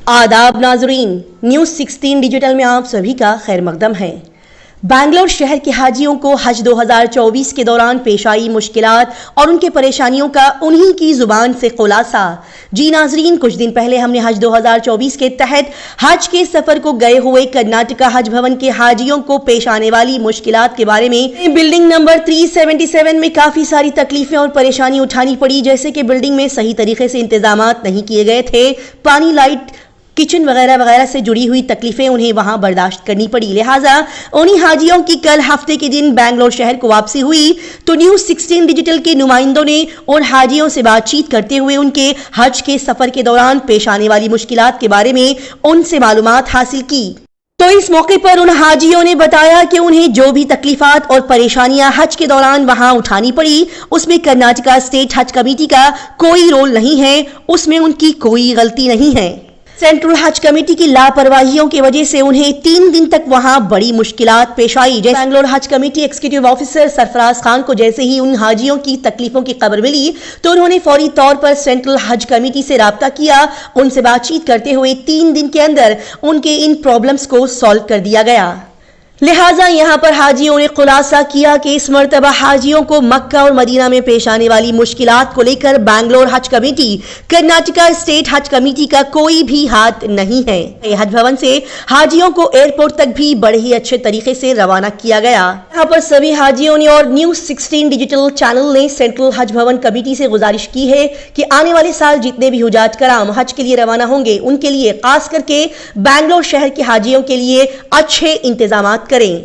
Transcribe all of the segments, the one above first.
आदाब नाजरीन, news 16 digital में आप सभी का खैर मकदम है। बैंगलोर शहर के हाजियों को हज 2024 के दौरान पेश आई मुश्किलात और उनके परेशानियों का उन्हीं की जुबान से खुलासा। जी नाजरीन, कुछ दिन पहले हमने हज 2024 के तहत हज के सफर को गए हुए कर्नाटका हज भवन के हाजियों को पेश आने वाली मुश्किलात के बारे में बिल्डिंग नंबर 377 में काफी सारी तकलीफें और परेशानी उठानी पड़ी, जैसे कि बिल्डिंग में सही तरीके से इंतजामात नहीं किए गए थे, पानी, लाइट, किचन वगैरह वगैरह से जुड़ी हुई तकलीफें उन्हें वहां बर्दाश्त करनी पड़ी। लिहाजा उन्हीं हाजियों की कल हफ्ते के दिन बैंगलोर शहर को वापसी हुई तो न्यूज़ 16 डिजिटल के नुमाइंदों ने उन हाजियों से बातचीत करते हुए उनके हज के सफर के दौरान पेश आने वाली मुश्किलात के बारे में उनसे मालूमात हासिल की। तो इस मौके पर उन हाजियों ने बताया कि उन्हें जो भी तकलीफात और परेशानियां हज के दौरान वहां उठानी पड़ी, उसमें कर्नाटका स्टेट हज कमेटी का कोई रोल नहीं है, उसमें उनकी कोई गलती नहीं है। सेंट्रल हज कमेटी की लापरवाहियों की वजह से उन्हें 3 दिन तक वहां बड़ी मुश्किलात पेश आई। जैसे बैंगलोर हज committee executive officer Sarfaraz Khan को जैसे ही उन हाजियों की तकलीफों की खबर मिली तो उन्होंने फौरी तौर पर सेंट्रल हज कमेटी से राब्ता किया। उनसे बातचीत करते हुए 3 दिन के अंदर उनके इन प्रॉब्लम्स को सॉल्व कर दिया गया। लिहाजा यहां पर हाजियों ने खुलासा किया कि इस मर्तबा हाजियों को मक्का और मदीना में पेश आने वाली मुश्किलात को लेकर बैंगलोर हज कमेटी, कर्नाटका स्टेट हज कमेटी का कोई भी हाथ नहीं है। हज भवन से हाजियों को एयरपोर्ट तक भी बड़े ही अच्छे तरीके से रवाना किया गया। यहाँ पर सभी हाजियों ने और न्यूज़ 16 डिजिटल चैनल ने सेंट्रल हज भवन कमेटी से गुजारिश की है कि आने वाले साल जितने भी हुजाज कराम हज के लिए रवाना होंगे उनके लिए, खास करके बैंगलोर शहर के हाजियों के लिए अच्छे इंतजाम करें,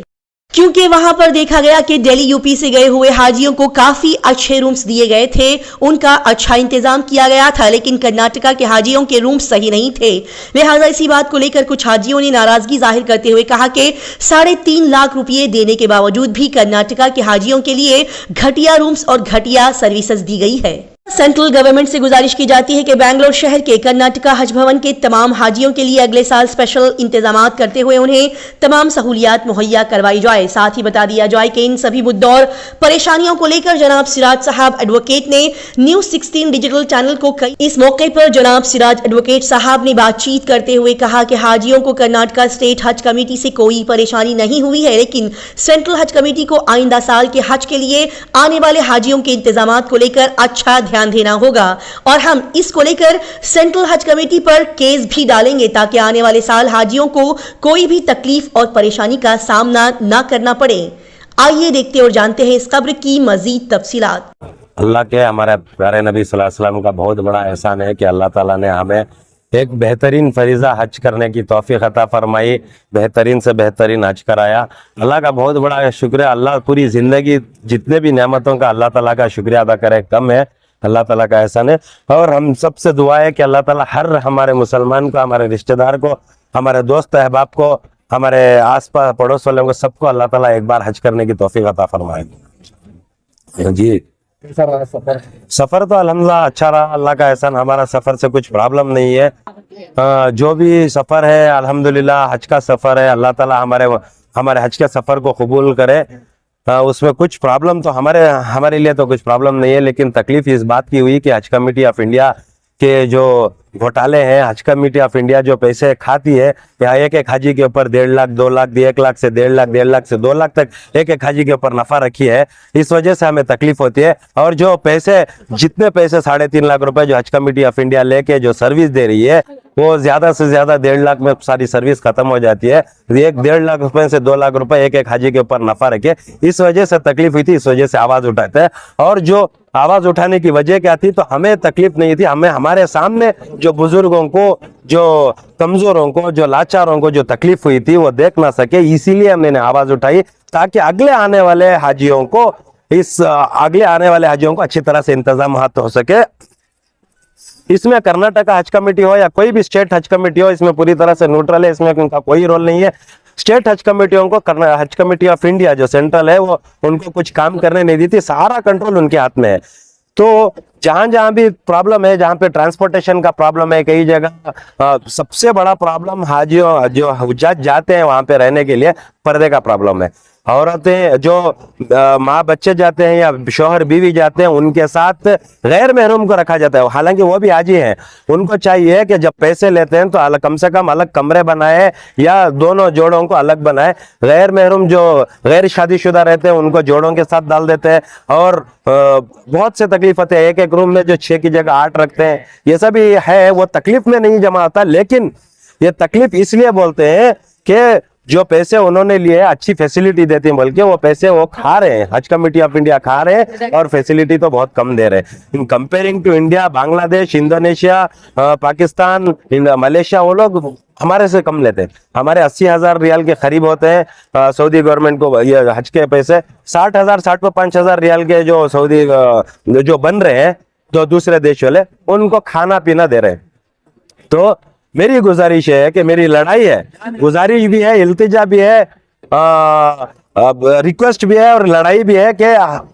क्योंकि वहां पर देखा गया कि दिल्ली यूपी से गए हुए हाजियों को काफी अच्छे रूम्स दिए गए थे, उनका अच्छा इंतजाम किया गया था, लेकिन कर्नाटका के हाजियों के रूम्स सही नहीं थे। लिहाजा इसी बात को लेकर कुछ हाजियों ने नाराजगी जाहिर करते हुए कहा कि 3.5 लाख रुपए देने के बावजूद भी कर्नाटका के हाजियों के लिए घटिया रूम्स और घटिया सर्विसेज दी गई है। सेंट्रल गवर्नमेंट से गुजारिश की जाती है कि बैंगलोर शहर के कर्नाटका हज भवन के तमाम हाजियों के लिए अगले साल स्पेशल इंतजाम करते हुए उन्हें तमाम सहूलियात मुहैया करवाई जाए। साथ ही बता दिया जाए कि इन सभी मुद्दों और परेशानियों को लेकर जनाब सिराज साहब एडवोकेट ने न्यूज़ 16 डिजिटल चैनल को कही। इस मौके पर जनाब सिराज एडवोकेट साहब ने बातचीत करते हुए कहा कि हाजियों को कर्नाटका स्टेट हज कमेटी से कोई परेशानी नहीं हुई है, लेकिन सेंट्रल हज कमेटी को आइंदा साल के हज के लिए आने वाले हाजियों के इंतजाम को लेकर अच्छा ध्यान देना होगा और हम इसको लेकर सेंट्रल हज कमेटी पर केस भी डालेंगे ताकि आने वाले साल हाजियों को कोई भी तकलीफ और परेशानी का सामना ना करना पड़े। आइए देखते और जानते हैं इस खबर की मजीद तफसीलात। अल्लाह के हमारे प्यारे नबी सल्लल्लाहु अलैहि वसल्लम का बहुत बड़ा एहसान है कि अल्लाह ताला ने हमें एक बेहतरीन फरीज़ा हज करने की तौफीक अता फरमाई, बेहतरीन से बेहतरीन हज कराया। अल्लाह का बहुत बड़ा शुक्र है। अल्लाह पूरी ज़िंदगी जितने भी नेमतों का अल्लाह ताला का शुक्रिया अदा करे कम है, अल्लाह ताला का एहसान है। और हम सबसे दुआ है कि अल्लाह ताला हर हमारे मुसलमान को, हमारे रिश्तेदार को, हमारे दोस्त अहबाब को, हमारे आसपास पड़ोस वालों को, सबको अल्लाह ताला एक बार हज करने की तौफीक अता फरमाए। जी सफर तो अल्हम्दुलिल्लाह अच्छा रहा, अल्लाह का एहसान। हमारा सफर से कुछ प्रॉब्लम नहीं है। जो भी सफर है अल्हम्दुलिल्लाह हज का सफर है, अल्लाह ताला हमारे हज के सफर को कबूल करे। उसमें कुछ प्रॉब्लम तो हमारे लिए तो कुछ प्रॉब्लम नहीं है, लेकिन तकलीफ इस बात की हुई कि हज कमेटी ऑफ इंडिया के जो घोटाले हैं, हज कमेटी ऑफ इंडिया जो पैसे खाती है, या एक हाजी के ऊपर 1.5 लाख, 2 लाख, 1 लाख से 1.5 लाख, 1.5 लाख से 2 लाख तक एक हाजी के ऊपर नफा रखी है। इस वजह से हमें तकलीफ होती है। और जो पैसे, जितने पैसे 3.5 लाख रुपए जो हज कमेटी ऑफ इंडिया लेके जो सर्विस दे रही है, वो ज्यादा से ज्यादा 1.5 लाख में सारी सर्विस खत्म हो जाती है। 1.5 लाख रुपए से 2 लाख रुपए एक हाजी के ऊपर नफा रखे, इस वजह से तकलीफ हुई थी, इस वजह से आवाज उठाते हैं। और जो आवाज उठाने की वजह क्या थी, तो हमें तकलीफ नहीं थी, हमें हमारे सामने जो बुजुर्गों को, जो कमजोरों को, जो लाचारों को जो तकलीफ हुई थी वो देख ना सके, इसीलिए हमने आवाज उठाई ताकि अगले आने वाले हाजियों को अच्छी तरह से इंतजाम हो सके। इसमें कर्नाटका हज कमेटी हो या कोई भी स्टेट हज कमेटी हो, इसमें पूरी तरह से न्यूट्रल है, इसमें उनका कोई रोल नहीं है। स्टेट हज कमेटियों को हज कमेटी ऑफ इंडिया जो सेंट्रल है वो उनको कुछ काम करने नहीं देती, सारा कंट्रोल उनके हाथ में है। तो जहां भी प्रॉब्लम है, जहां पे ट्रांसपोर्टेशन का प्रॉब्लम है, कई जगह सबसे बड़ा प्रॉब्लम हाजियों जो हुज्जाज जाते हैं वहां पे रहने के लिए पर्दे का प्रॉब्लम है। औरतें जो माँ बच्चे जाते हैं या शौहर बीवी जाते हैं उनके साथ गैर महरूम को रखा जाता है, हालांकि वो भी हाजी हैं। उनको चाहिए कि जब पैसे लेते हैं तो अलग, कम से कम अलग कमरे बनाए या दोनों जोड़ों को अलग बनाए। गैर महरूम जो गैर शादीशुदा रहते हैं उनको जोड़ों के साथ डाल देते हैं और बहुत से तकलीफ होते हैं। एक एक रूम में जो 6 की जगह 8 रखते हैं, ये सब है वो तकलीफ में नहीं जमा होता, लेकिन ये तकलीफ इसलिए बोलते हैं कि जो पैसे उन्होंने लिए अच्छी फैसिलिटी देते हैं, बल्कि वो पैसे वो खा रहे हैं, हज कमेटी ऑफ इंडिया खा रहे हैं और फैसिलिटी तो बहुत कम दे रहे हैं in comparing to India. Bangladesh, Indonesia, Pakistan, Malaysia, वो लोग हमारे से कम लेते हैं। हमारे 80,000 रियाल के करीब होते हैं सऊदी गवर्नमेंट को ये हज के पैसे। 60,000, 65,000 रियाल के जो सऊदी जो बन रहे हैं जो दूसरे देश वाले, उनको खाना पीना दे रहे हैं। तो मेरी गुजारिश है कि मेरी लड़ाई है, गुजारिश भी है, इल्तिजा भी है, रिक्वेस्ट भी है और लड़ाई भी है कि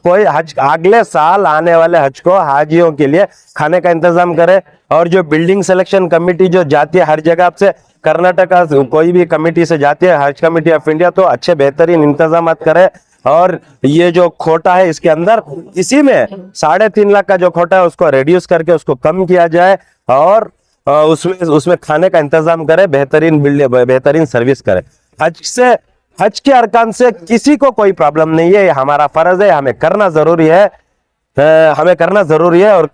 कोई हज अगले साल आने वाले हज को हाजियों के लिए खाने का इंतजाम करे। और जो बिल्डिंग सिलेक्शन कमेटी जो जाती है हर जगह से, कर्नाटका कोई भी कमेटी से जाती है हज कमेटी ऑफ इंडिया, तो अच्छे बेहतरीन इंतजाम करे। और ये जो खोटा है इसके अंदर, इसी में 3.5 लाख का जो खोटा है उसको रिड्यूस करके उसको कम किया जाए और उसमें खाने का इंतजाम करे, बेहतरीन सर्विस करे। हज के अरकान से किसी को कोई प्रॉब्लम नहीं है, ये हमारा फर्ज है, हमें करना जरूरी है, और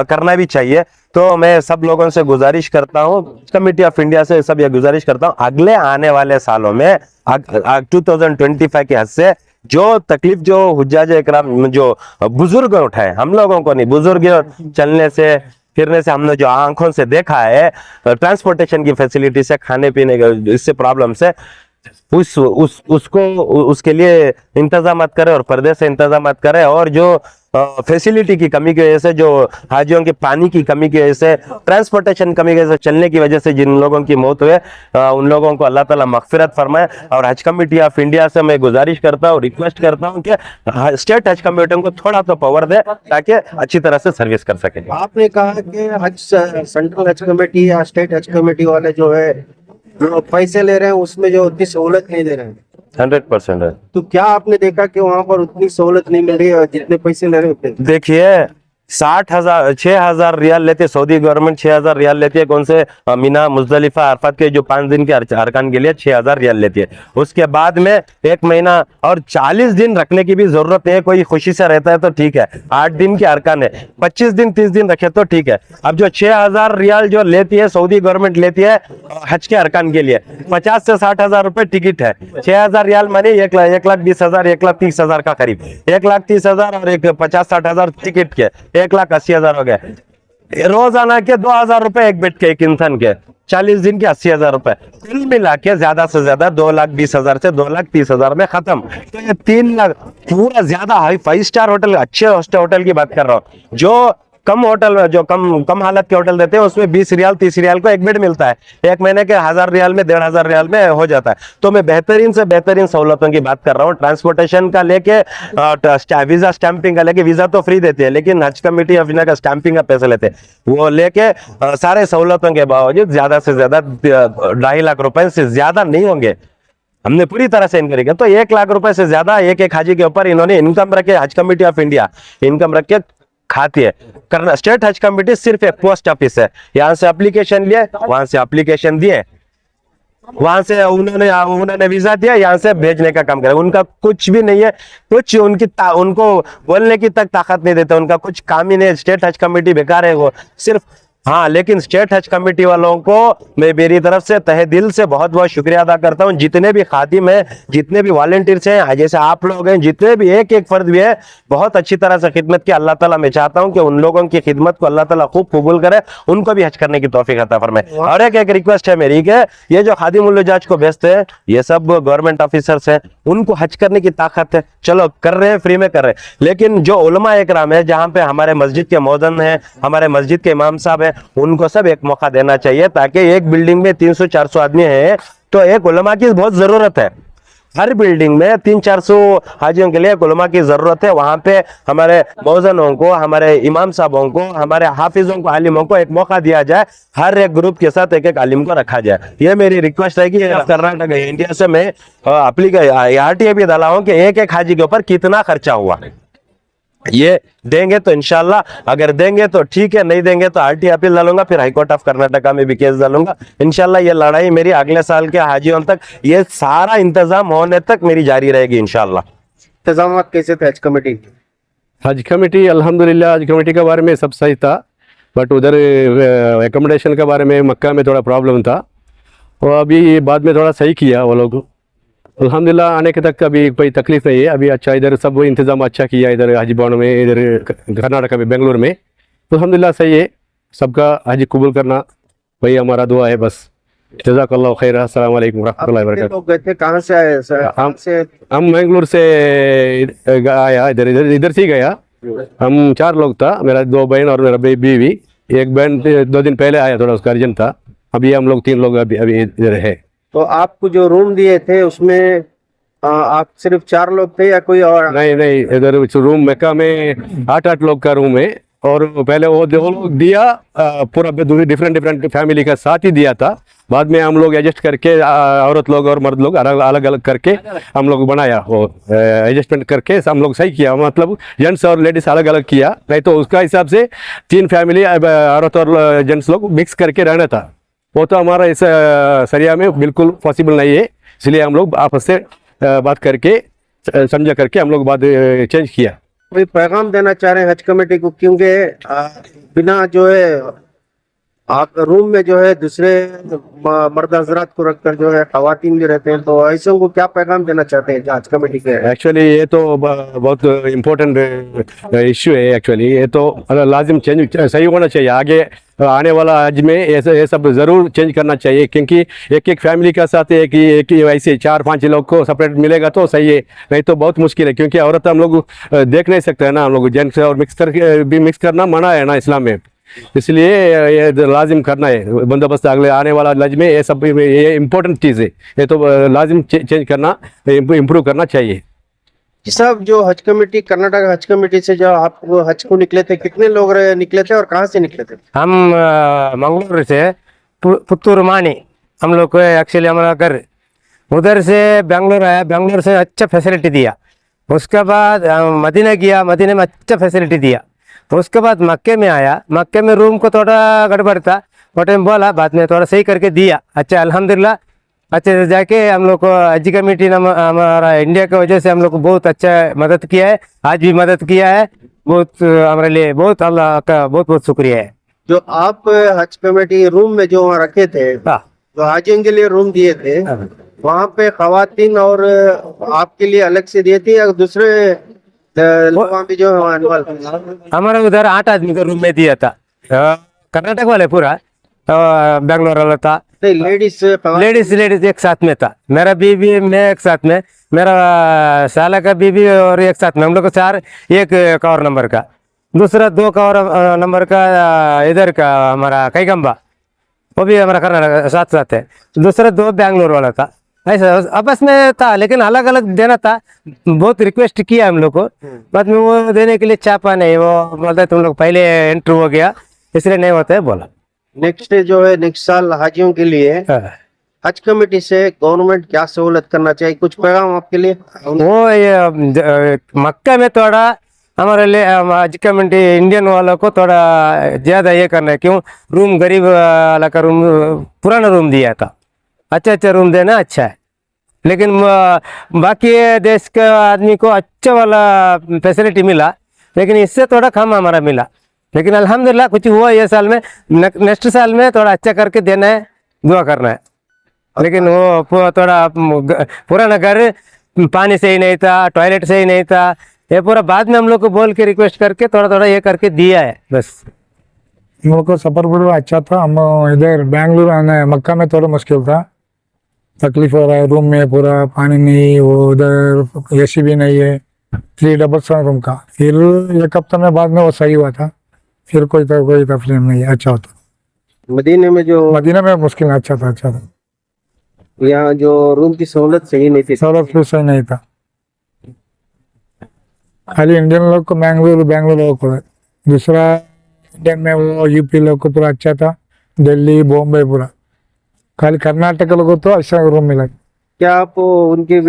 करना भी चाहिए। तो मैं सब लोगों से गुजारिश करता हूँ, कमेटी ऑफ इंडिया से सब ये गुजारिश करता हूँ, अगले आने वाले सालों में 2025 के हद से जो तकलीफ जो हुज्जाज इकराम जो बुजुर्ग उठाए, हम लोगों को नहीं, बुजुर्ग चलने से फिरने से हमने जो आंखों से देखा है, ट्रांसपोर्टेशन की फैसिलिटी से, खाने पीने के इससे प्रॉब्लम से, उसके लिए इंतजाम करे और पर्दे से इंतजाम करे। और जो फैसिलिटी की कमी की वजह से, जो हाजियों के पानी की कमी की वजह से, ट्रांसपोर्टेशन कमी की वजह से, चलने की वजह से जिन लोगों की मौत हुए, उन लोगों को अल्लाह ताला मगफिरत फरमाए। और हज कमेटी ऑफ इंडिया से मैं गुजारिश करता हूँ, रिक्वेस्ट करता हूँ कि स्टेट हज कमेटियों को थोड़ा तो पावर दे ताकि अच्छी तरह से सर्विस कर सके। आपने कहा कि हज सेंट्रल हज कमेटी या स्टेट हज कमेटी वाले जो है जो पैसे ले रहे हैं उसमें जो उतनी सहूलत नहीं दे रहे हैं। 100% है। तो क्या आपने देखा कि वहां पर उतनी सहूलत नहीं मिल रही है जितने पैसे ले रहे होते? देखिए 6,000 रियाल लेते सऊदी गवर्नमेंट, 6,000 रियाल लेती है कौन से मीना मुजदलिफा अरफात के जो 5 दिन के अरकान के लिए 6,000 रियाल लेती है। उसके बाद में 1 महीना और 40 दिन रखने की भी जरूरत है, कोई खुशी से रहता है तो ठीक है, 8 दिन के अरकान है, 25 दिन 30 दिन रखे तो ठीक है। अब जो 6,000 रियाल जो लेती है सऊदी गवर्नमेंट लेती है हज के अरकान के लिए, 50 से 60,000 रुपए टिकट है। 6,000 रियाल मानी 1,20,000 1,30,000 का करीब, 1,30,000 और 50-60,000 टिकट के 1,80,000 हो गए। रोजाना के 2,000 रुपए एक बेड के, एक इंसान के, 40 दिन के 80,000 रुपए, कुल मिला के ज्यादा से ज्यादा 2,20,000 से 2,30,000 में खत्म। तो ये 3 लाख पूरा ज्यादा हाई 5 स्टार होटल, अच्छे होटल की बात कर रहा हूँ। जो कम होटल में, जो कम हालत के होटल देते हैं उसमें 20 रियाल 30 रियाल को एक बेड मिलता है, 1 महीने के 1,000 रियाल में 1,500 रियाल में हो जाता है। तो मैं बेहतरीन से बेहतरीन सहूलतों की बात कर रहा हूँ। ट्रांसपोर्टेशन का लेके वीजा स्टैंपिंग का लेके, वीजा तो फ्री देती है लेकिन हज कमेटी ऑफ इंडिया का स्टैंपिंग का पैसे लेते हैं, वो लेके सारे सहूलतों के बावजूद ज्यादा से ज्यादा 2.5 लाख रुपए से ज्यादा नहीं होंगे। हमने पूरी तरह से इनक्वायरी किया तो 1 लाख रुपए से ज्यादा एक हाजी के ऊपर इन्होंने इनकम रखे, हज कमेटी ऑफ इंडिया इनकम रख के खाती है। करना स्टेट हज कमेटी सिर्फ एक पोस्ट ऑफिस है, यहाँ से एप्लीकेशन लिए, वहां से एप्लीकेशन दिए, वहां से उन्होंने वीजा दिया, यहाँ से भेजने का काम करे। उनका कुछ भी नहीं है, कुछ उनको बोलने की तक ताकत नहीं देते, उनका कुछ काम ही नहीं। स्टेट हज कमेटी बेकार है वो सिर्फ। हाँ, लेकिन स्टेट हज कमेटी वालों को मैं मेरी तरफ से तहे दिल से बहुत बहुत शुक्रिया अदा करता हूँ। जितने भी खादिम हैं, जितने भी वॉलंटियर्स हैं, जैसे आप लोग हैं, जितने भी एक एक फर्द भी है, बहुत अच्छी तरह से खिदमत की। अल्लाह ताला मैं चाहता हूँ कि उन लोगों की खिदमत को अल्लाह ताला खूब कबूल करे, उनको भी हज करने की तौफीक अता फरमाए। और एक रिक्वेस्ट है मेरी कि ये जो खादिमुल हुज्जाज को भेजते हैं ये सब गवर्नमेंट ऑफिसर्स हैं, उनको हज करने की ताकत है, चलो कर रहे हैं, फ्री में कर रहे हैं। लेकिन जो उलमा इकराम है, जहाँ पे हमारे मस्जिद के मौज़िन हैं, हमारे मस्जिद के इमाम साहब हैं, उनको सब एक मौका देना चाहिए, ताकि एक बिल्डिंग में 300-400 आदमी हैं तो एक उलमा की बहुत जरूरत है। हर बिल्डिंग में 300-400 हाजियों के लिए उलमा की जरूरत है। वहां पे हमारे मौजनों को, हमारे इमाम साहबों को, हमारे हाफिजों को, आलिमों को एक मौका दिया जाए, हर एक ग्रुप के साथ एक एक आलिम को रखा जाए। ये मेरी रिक्वेस्ट है कि कर्नाटक इंडिया से मैं RTA भी डाला हूँ कि एक एक हाजी के ऊपर कितना खर्चा हुआ। ये देंगे तो इंशाल्लाह, अगर देंगे तो ठीक है, नहीं देंगे तो RTA अपील डालूंगा, फिर हाईकोर्ट ऑफ कर्नाटका में भी केस डालूंगा। इंशाल्लाह ये लड़ाई मेरी अगले साल के हाजियों तक, ये सारा इंतजाम होने तक मेरी जारी रहेगी इंशाल्लाह। इंतजाम कैसे थे हज कमेटी? हज कमेटी अल्हम्दुलिल्लाह, हज कमेटी के बारे में सब सही था, बट उधर एकोमोडेशन के बारे में मक्का में थोड़ा प्रॉब्लम था, वो अभी बाद में थोड़ा सही किया वो लोग। अल्हम्दुलिल्लाह आने के तक अभी कोई तकलीफ नहीं है, अभी अच्छा इधर सब इंतज़ाम अच्छा किया, इधर हज भवन में, इधर कर्नाटक में, बेंगलुरु में, तो अल्हम्दुलिल्लाह सही है। सबका हज कबूल करना वही हमारा दुआ है बस। जज़ाकल्लाहु खैर। अस्सलाम वालेकुम रहमतुल्लाहि व बरकातहू। लोग गए थे, कहाँ से आए सर? हम बेंगलुरु से आया, इधर इधर इधर से ही गया। हम 4 लोग था, मेरा 2 बहन और मेरा बीवी। एक बहन 2 दिन पहले आया, थोड़ा उसका अर्जेंट था। अभी हम लोग 3 लोग अभी इधर है। तो आपको जो रूम दिए थे उसमें आप सिर्फ 4 लोग थे या कोई और? नहीं, इधर रूम मक्का में 8 लोग का रूम है, और पहले वो लोग दिया पूरा डिफरेंट फैमिली का साथ ही दिया था। बाद में हम लोग एडजस्ट करके औरत लोग और मर्द लोग अलग अलग करके हम लोग बनाया, वो एडजस्टमेंट करके हम लोग सही किया, मतलब जेंट्स और लेडीज अलग अलग किया। नहीं तो उसका हिसाब से 3 फैमिली औरत और जेंट्स लोग मिक्स करके रहना था, वो तो हमारा इस सरिया में बिल्कुल पॉसिबल नहीं है। इसलिए हम लोग आपस से बात करके समझा करके हम लोग बात चेंज किया। कोई पैगाम देना चाह रहे हैं हज कमेटी को? क्योंकि बिना जो है आप रूम में जो है दूसरे मर्द हजरात को रखकर जो है खवातीन भी रहते हैं, तो ऐसे को क्या पैगाम देना चाहते हैं हज कमेटी के? एक्चुअली ये तो बहुत इम्पोर्टेंट इश्यू है। एक्चुअली ये तो लाजिम चेंज सही होना चाहिए। आगे आने वाला हज में ये सब ज़रूर चेंज करना चाहिए, क्योंकि एक फैमिली के साथ एक ऐसे 4-5 लोग को सेपरेट मिलेगा तो सही है, नहीं तो बहुत मुश्किल है। क्योंकि औरत हम लोग देख नहीं सकते हैं ना, हम लोग जेंट्स और मिक्स करना मना है ना इस्लाम में, इसलिए ये लाजिम करना है बंदोबस्त। अगले आने वाला हज में ये सब ये इम्पोर्टेंट चीज़ है, ये तो लाजिम चेंज करना, इम्प्रूव करना चाहिए। सब जो हज कमेटी, कर्नाटक हज कमेटी से जो आप हज को निकले थे, कितने लोग निकले थे और कहाँ से निकले थे? हम मंगलूर से पुत्तूर मानी, हम लोग को एक्चुअली हमारा घर उधर से बेंगलोर आया, बेंगलोर से अच्छा फैसिलिटी दिया। उसके बाद मदीना गया, मदीना में अच्छा फैसिलिटी दिया। तो उसके बाद मक्के में आया, मक्के में रूम को थोड़ा गड़बड़ था, वो टाइम बोला, बाद में थोड़ा सही करके दिया। अच्छा अल्हम्दुलिल्लाह अच्छे से जाके हम लोग को हज कमेटी ने हमारा इंडिया की वजह से हम लोग को बहुत अच्छा मदद किया है, आज भी मदद किया है। बहुत हमारे लिए बहुत अल्लाह का बहुत बहुत शुक्रिया है। जो आप हज कमेटी रूम में जो वहाँ रखे थे, जो हाजियों के लिए रूम दिए थे, वहाँ पे खवातीन और आपके लिए अलग से दिए थे या दूसरे लोग भी जो हमारा उधर 8 आदमी का रूम में दिया था, कर्नाटक वाले पूरा बेंगलोर वाला था। लेडीज एक साथ में था, मेरा बीवी मैं एक साथ में, मेरा साला का बीवी और एक साथ में, हम लोग को 4 एक और नंबर का, दूसरा 2 का और नंबर का इधर का हमारा कैगंबा, वो भी हमारा कर्नाटक साथ साथ है। दूसरा 2 बेंगलोर वाला था, ऐसा आपस में था, लेकिन अलग अलग देना था। बहुत रिक्वेस्ट किया हम लोग को, बाद में वो देने के लिए चापा नहीं, वो बोलता है तुम लोग पहले एंट्री हो गया इसलिए नहीं होता है, बोला। नेक्स्ट जो है नेक्स्ट साल हाजियों के लिए हज कमेटी से गवर्नमेंट क्या सहूलत करना चाहिए, कुछ पैगाम आपके लिए? वो ये मक्का में थोड़ा हमारे लिए हज कमेटी इंडियन वालों को थोड़ा ज़्यादा ये करना है, क्यों रूम गरीब वाला का रूम पुराना रूम दिया था, अच्छा रूम देना अच्छा है, लेकिन बाकी देश के आदमी को अच्छा वाला फैसिलिटी मिला, लेकिन इससे थोड़ा कम हमारा मिला। लेकिन अल्हम्दुलिल्लाह कुछ हुआ ये साल में, नेक्स्ट साल में थोड़ा अच्छा करके देना है, दुआ करना है। लेकिन वो थोड़ा पुराना घर पानी से ही नहीं था, टॉयलेट से ही नहीं था, ये पूरा बाद में हम लोग को बोल के रिक्वेस्ट करके थोड़ा ये करके दिया है बस। हम लोग को सफर पूरा अच्छा था। हम इधर बेंगलुरु आने मक्का में थोड़ा मुश्किल था, तकलीफ हो रहा है, रूम में पूरा पानी नहीं, वो उधर AC भी नहीं है, 3 डबल रूम का। फिर 1 हफ्ता में बाद में वो सही हुआ था, फिर कोई तकलीफ नहीं है, अच्छा होता। मदीने में जो मदीना में मुश्किल अच्छा था। यहाँ जो रूम की सहूलत सही नहीं थी। सहूलत भी सही नहीं था। खाली इंडियन लोग को बैंगलोर लोग को है। दूसरा इंडियन में वो यूपी लोग को पूरा अच्छा था, दिल्ली बॉम्बे पूरा। खाली कर्नाटक लोगों को तो अच्छा रूम मिला। क्या आप उनके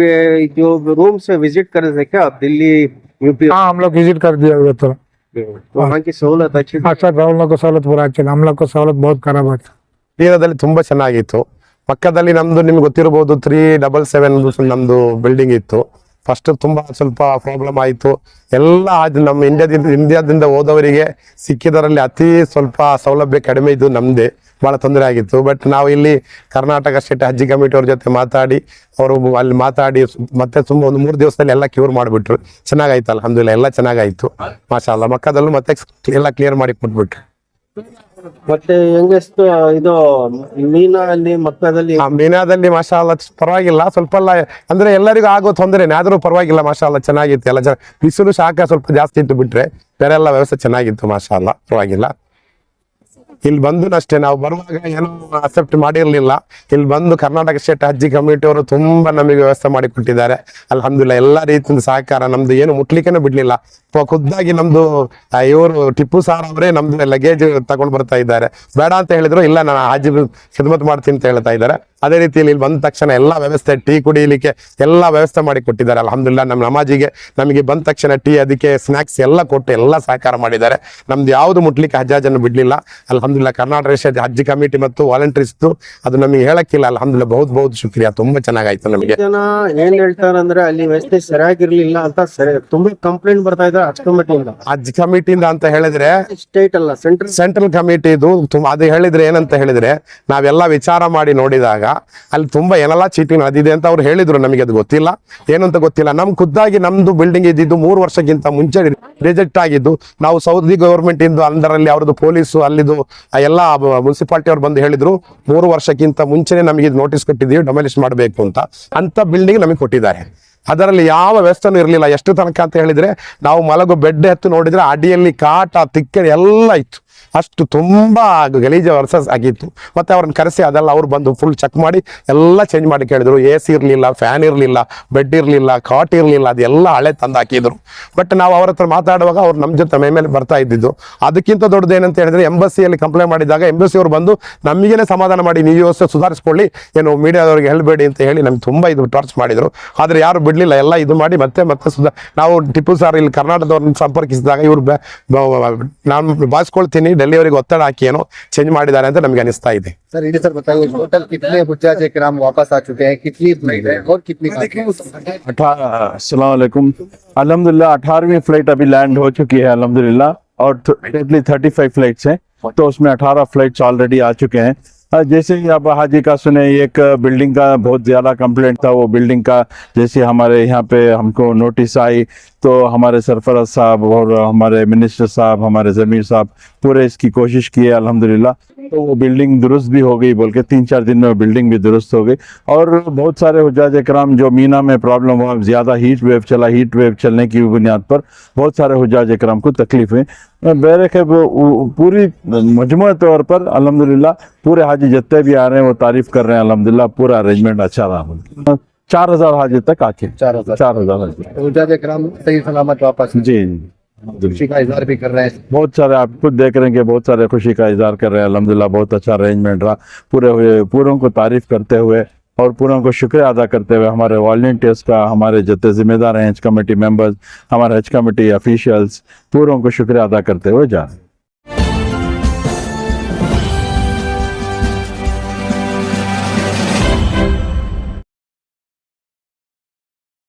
जो रूम से विजिट कर रहे थे क्या आप, दिल्ली यूपी? हाँ, हम लोग विजिट कर दिया उधर थोड़ा। वहाँ की सहूलत अच्छी थी? अच्छा था, उन लोग को सहूलत पूरा अच्छा था, हम लोग को सहूलत बहुत खराब था। ತೀರದಲ್ಲಿ ತುಂಬಾ ಚೆನ್ನಾಗಿತ್ತು। ಪಕ್ಕದಲ್ಲಿ ನಮ್ದು ನಿಮ್ಗೆ ಗೊತ್ತಿರಬಹುದು 377 ನಮ್ದು ಬಿಲ್ಡಿಂಗ್ ಇತ್ತು। ಫಸ್ಟ್ ತುಂಬಾ ಸ್ವಲ್ಪ ಪ್ರಾಬ್ಲಮ್ ಆಯಿತು ಎಲ್ಲ। ಅದು ನಮ್ಮ ಇಂಡಿಯಾದಿಂದ ಹೋದವರಿಗೆ ಸಿಕ್ಕಿದರಲ್ಲಿ ಅತಿ ಸ್ವಲ್ಪ ಸೌಲಭ್ಯ ಕಡಿಮೆ ಇದ್ದು ನಮ್ಮದೇ ಭಾಳ ತೊಂದರೆ ಆಗಿತ್ತು। ಬಟ್ ನಾವು ಇಲ್ಲಿ ಕರ್ನಾಟಕ ಸ್ಟೇಟ್ ಹಜ್ ಕಮಿಟಿ ಅವ್ರ ಜೊತೆ ಮಾತಾಡಿ ಅವರು ಅಲ್ಲಿ ಮಾತಾಡಿ ಮತ್ತೆ ತುಂಬ ಒಂದು 3 ದಿವಸದಲ್ಲಿ ಎಲ್ಲ ಕ್ಯೂರ್ ಮಾಡಿಬಿಟ್ರು। ಚೆನ್ನಾಗಾಯ್ತು ಅಲ್ಹಮ್ದುಲಿಲ್ಲಾಹ್, ಎಲ್ಲ ಚೆನ್ನಾಗಾಯ್ತು ಮಾಶಾ ಅಲ್ಲಾ। ಮಕ್ಕದಲ್ಲೂ ಮತ್ತೆ ಎಲ್ಲ ಕ್ಲಿಯರ್ ಮಾಡಿ ಕೊಟ್ಬಿಟ್ರು। ಮತ್ತೆ ಹೆಂಗಸ್ತು ಇದು ಮೀನಾ ಅಲ್ಲಿ ಮಕ್ಕದಲ್ಲಿ? ಮೀನಾದಲ್ಲಿ ಮಾಶಾ ಅಲ್ಲಾ ಪರವಾಗಿಲ್ಲ, ಸ್ವಲ್ಪ ಎಲ್ಲ ಅಂದ್ರೆ ಎಲ್ಲರಿಗೂ ಆಗೋ ತೊಂದರೆನೇ, ಆದ್ರೂ ಪರವಾಗಿಲ್ಲ ಮಾಶಾ ಅಲ್ಲಾ ಚೆನ್ನಾಗಿತ್ತು ಎಲ್ಲ ಚೆನ್ನಾಗಿ। ಬಿಸಿಲು ಶಾಖ ಸ್ವಲ್ಪ ಜಾಸ್ತಿ ಇತ್ತು, ಬಿಟ್ರೆ ಬೇರೆ ಎಲ್ಲ ವ್ಯವಸ್ಥೆ ಚೆನ್ನಾಗಿತ್ತು ಮಾಶಾ ಅಲ್ಲಾ, ಪರವಾಗಿಲ್ಲ। ಇಲ್ಲಿ ಬಂದು ಅಷ್ಟೇ ನಾವು ಬರುವಾಗ ಏನೋ ಅಕ್ಸೆಪ್ಟ್ ಮಾಡಿರ್ಲಿಲ್ಲ, ಇಲ್ಲಿ ಬಂದು ಕರ್ನಾಟಕ ಸ್ಟೇಟ್ ಹಜ್ ಕಮಿಟಿ ಅವರು ತುಂಬಾ ನಮಗೆ ವ್ಯವಸ್ಥೆ ಮಾಡಿ ಕೊಟ್ಟಿದ್ದಾರೆ ಅಲ್ಹಮ್ದುಲಿಲ್ಲಾಹ್। ಎಲ್ಲ ರೀತಿಯಿಂದ ಸಹಕಾರ, ನಮ್ದು ಏನು ಮುಟ್ಲಿಕ್ಕೇನೆ ಬಿಡ್ಲಿಲ್ಲ। ಖುದ್ದಾಗಿ ನಮ್ದು ಇವರು ಟಿಪ್ಪು ಸಾರ್ ಅವರೇ ನಮ್ದು ಲಗೇಜ್ ತಗೊಂಡು ಬರ್ತಾ ಇದ್ದಾರೆ। ಬೇಡ ಅಂತ ಹೇಳಿದ್ರು, ಇಲ್ಲ ನಾನು ಹಜ್ ಖಿದ್ಮತ್ ಮಾಡ್ತೀನಿ ಅಂತ ಹೇಳ್ತಾ ಇದ್ದಾರೆ। ಅದೇ ರೀತಿಯಲ್ಲಿ ಇಲ್ಲಿ ಬಂದ ತಕ್ಷಣ ಎಲ್ಲ ವ್ಯವಸ್ಥೆ, ಟೀ ಕುಡಿಯಲಿಕ್ಕೆ ಎಲ್ಲ ವ್ಯವಸ್ಥೆ ಮಾಡಿ ಕೊಟ್ಟಿದ್ದಾರೆ ಅಲ್ಹಮ್ದುಲಿಲ್ಲಾಹ್। ನಮ್ಮ ನಮಾಜಿಗೆ ನಮಗೆ ಬಂದ ತಕ್ಷಣ ಟೀ, ಅದಕ್ಕೆ ಸ್ನಾಕ್ಸ್ ಎಲ್ಲ ಕೊಟ್ಟು ಎಲ್ಲ ಸಹಕಾರ ಮಾಡಿದ್ದಾರೆ। ನಮ್ದು ಯಾವುದು ಮುಟ್ಲಿಕ್ಕೆ ಹಜ್ಜನ್ನು ಬಿಡ್ಲಿಲ್ಲ ಅಲ್ಹಮ್ದುಲಿಲ್ಲಾಹ್। ಕರ್ನಾಟಕ ಸ್ಟೇಟ್ ಹಜ್ ಕಮಿಟಿ ಮತ್ತು ವಾಲಂಟಿಯರ್ಸ್ ಅದು ನಮಗೆ ಹೇಳಕ್ಕಿಲ್ಲ ಅಲ್ಹಮ್ದುಲಿಲ್ಲಾಹ್, ಬಹುತ್ ಶುಕ್ರಿಯಾ, ತುಂಬಾ ಚೆನ್ನಾಗಾಯ್ತು ನಮಗೆ। ಜನ ಏನ್ ಹೇಳ್ತಾರಂದ್ರೆ ಅಲ್ಲಿ ವ್ಯವಸ್ಥೆ ಸರಿಯಾಗಿರ್ಲಿಲ್ಲ ಅಂತ ತುಂಬಾ ಕಂಪ್ಲೇಂಟ್ ಬರ್ತಾ ಇದೆ ಹಜ್ ಕಮಿಟಿಯಿಂದ। ಹಜ್ ಕಮಿಟಿಯಿಂದ ಅಂತ ಹೇಳಿದ್ರೆ ಸ್ಟೇಟ್ ಅಲ್ಲ, ಸೆಂಟ್ರಲ್ ಕಮಿಟಿದು ಅದು ಹೇಳಿದ್ರೆ ಏನಂತ ಹೇಳಿದ್ರೆ, ನಾವೆಲ್ಲ ವಿಚಾರ ಮಾಡಿ ನೋಡಿದಾಗ ಅಲ್ಲಿ ತುಂಬಾ ಏನೆಲ್ಲ ಚೀಟಿಂಗ್ ನಡೆದಿದೆ ಅಂತ ಅವ್ರು ಹೇಳಿದ್ರು। ನಮಗೆ ಅದು ಗೊತ್ತಿಲ್ಲ, ಏನು ಅಂತ ಗೊತ್ತಿಲ್ಲ। ನಮ್ ಖುದ್ದಾಗಿ ನಮ್ದು ಬಿಲ್ಡಿಂಗ್ ಇದ್ದಿದ್ದು 3 ವರ್ಷಕ್ಕಿಂತ ಮುಂಚೆ ರಿಜೆಕ್ಟ್ ಆಗಿದ್ದು, ನಾವು ಸೌದಿ ಗವರ್ಮೆಂಟ್ ಇಂದು ಅಂದರಲ್ಲಿ ಅವ್ರದ್ದು ಪೊಲೀಸು ಅಲ್ಲಿದು ಎಲ್ಲ ಮುನ್ಸಿಪಾಲಿಟಿ ಅವ್ರು ಬಂದು ಹೇಳಿದ್ರು 3 ವರ್ಷಕ್ಕಿಂತ ಮುಂಚೆನೆ ನಮಗೆ ನೋಟಿಸ್ ಕೊಟ್ಟಿದ್ದೀವಿ ಡೆಮಾಲಿಷ್ ಮಾಡಬೇಕು ಅಂತ ಬಿಲ್ಡಿಂಗ್ ನಮಗೆ ಕೊಟ್ಟಿದ್ದಾರೆ। ಅದರಲ್ಲಿ ಯಾವ ವ್ಯವಸ್ಥೆನೂ ಇರಲಿಲ್ಲ। ಎಷ್ಟು ತನಕ ಅಂತ ಹೇಳಿದ್ರೆ, ನಾವು ಮಲಗೋ ಬೆಡ್ ಎತ್ತು ನೋಡಿದ್ರೆ ಅಡಿಯಲ್ಲಿ ಕಾಟ ತಿಕ್ಕಡಿ ಎಲ್ಲ ಇತ್ತು, ಅಷ್ಟು ತುಂಬಾ ಗಲೀಜ ವರ್ಸಸ್ ಆಗಿತ್ತು। ಮತ್ತೆ ಅವ್ರನ್ನ ಕರೆಸಿ ಅದೆಲ್ಲ ಅವ್ರು ಬಂದು ಫುಲ್ ಚೆಕ್ ಮಾಡಿ ಎಲ್ಲ ಚೇಂಜ್ ಮಾಡಿ ಕೇಳಿದ್ರು। AC ಇರಲಿಲ್ಲ, ಫ್ಯಾನ್ ಇರಲಿಲ್ಲ, ಬೆಡ್ ಇರಲಿಲ್ಲ, ಕಾಟ್ ಇರಲಿಲ್ಲ, ಅದೆಲ್ಲ ಹಳೆ ತಂದು ಹಾಕಿದ್ರು। ಬಟ್ ನಾವು ಅವ್ರ ಹತ್ರ ಮಾತಾಡುವಾಗ ಅವ್ರು ನಮ್ಮ ಜೊತೆ ಮೇಲೆ ಬರ್ತಾ ಇದ್ದಿದ್ದು। ಅದಕ್ಕಿಂತ ದೊಡ್ಡದು ಏನಂತ ಹೇಳಿದ್ರೆ, ಎಂಬಸಿಯಲ್ಲಿ ಕಂಪ್ಲೇಂಟ್ ಮಾಡಿದಾಗ ಎಂಬಸಿ ಅವರು ಬಂದು ನಮಗೇನೆ ಸಮಾಧಾನ ಮಾಡಿ, ನೀವು ವ್ಯವಸ್ಥೆ ಸುಧಾರಿಸ್ಕೊಳ್ಳಿ, ಏನು ಮೀಡಿಯಾದವ್ರಿಗೆ ಹೇಳಬೇಡಿ ಅಂತ ಹೇಳಿ ನಮ್ಗೆ ತುಂಬಾ ಇದು ಟಾರ್ಚ್ ಮಾಡಿದ್ರು। ಆದ್ರೆ ಯಾರು ಬಿಡ್ಲಿಲ್ಲ, ಎಲ್ಲ ಇದು ಮಾಡಿ ಮತ್ತೆ ನಾವು ಟಿಪ್ಪು ಸಾರ್ ಇಲ್ಲಿ ಕರ್ನಾಟಕದವ್ರನ್ನ ಸಂಪರ್ಕಿಸಿದಾಗ ಇವ್ರು ನಾನು ಬಾಯಿಸ್ಕೊಳ್ತೀನಿ, ಡೆಲ್ಲಿ ಅವರಿಗೆ ಒತ್ತಡ ಹಾಕಿ ಏನೋ ಚೇಂज ಮಾಡಿದ್ದಾರೆ ಅಂತ ನಮಗೆ ಅನಿಸ್ತಾ ಇದೆ। सर ये सर बताइए, टोटल कितने हुज्जाज इकराम वापस आ चुके हैं, कितनी फ्लाइट है और कितनी? अस्सलाम वालेकुम। अल्हम्दुलिल्लाह 18वीं फ्लाइट अभी लैंड हो चुकी है अल्हम्दुलिल्लाह, और टोटली 35 फ्लाइट्स हैं, तो उसमें 18 फ्लाइट्स ऑलरेडी आ चुके हैं। जैसे ही आप हाजी का सुने, एक बिल्डिंग का बहुत ज़्यादा कंप्लेंट था, वो बिल्डिंग का जैसे हमारे यहाँ पे हमको नोटिस आई तो हमारे सरफराज साहब और हमारे मिनिस्टर साहब, हमारे ज़मीर साहब पूरे इसकी कोशिश की है अल्हम्दुलिल्लाह। तो वो बिल्डिंग दुरुस्त भी हो गई, बोल के 3-4 दिन में वो बिल्डिंग भी दुरुस्त हो गई। और बहुत सारे हुज्जाज इकराम जो मीना में प्रॉब्लम हुआ, ज़्यादा हीट वेव चला, हीट वेव चलने की बुनियाद पर बहुत सारे हुज्जाज इकराम को तकलीफ हुई। बहरके पूरी मजमूई तौर पर अल्हम्दुलिल्लाह पूरे हाजी जितने भी आ रहे हैं वो तारीफ कर रहे हैं अल्हम्दुलिल्लाह, पूरा अरेंजमेंट अच्छा रहा। 4000 हाजी तक आके 4000 हाजी हुज्जाज इकराम सही सलामत वापस? जी, खुशी का इजहार भी कर रहे हैं। बहुत सारे आप खुद देख रहे हैं कि बहुत सारे खुशी का इजहार कर रहे हैं अल्हम्दुलिल्लाह, बहुत अच्छा अरेंजमेंट रहा। पूरों को तारीफ करते हुए और पूरों को शुक्रिया अदा करते हुए हमारे वॉलंटियर्स का, हमारे जितने जिम्मेदार हैं हज कमेटी मेंबर्स, हमारे हज कमेटी ऑफिशियल्स, पूरों को शुक्रिया अदा करते हुए जा रहे हैं।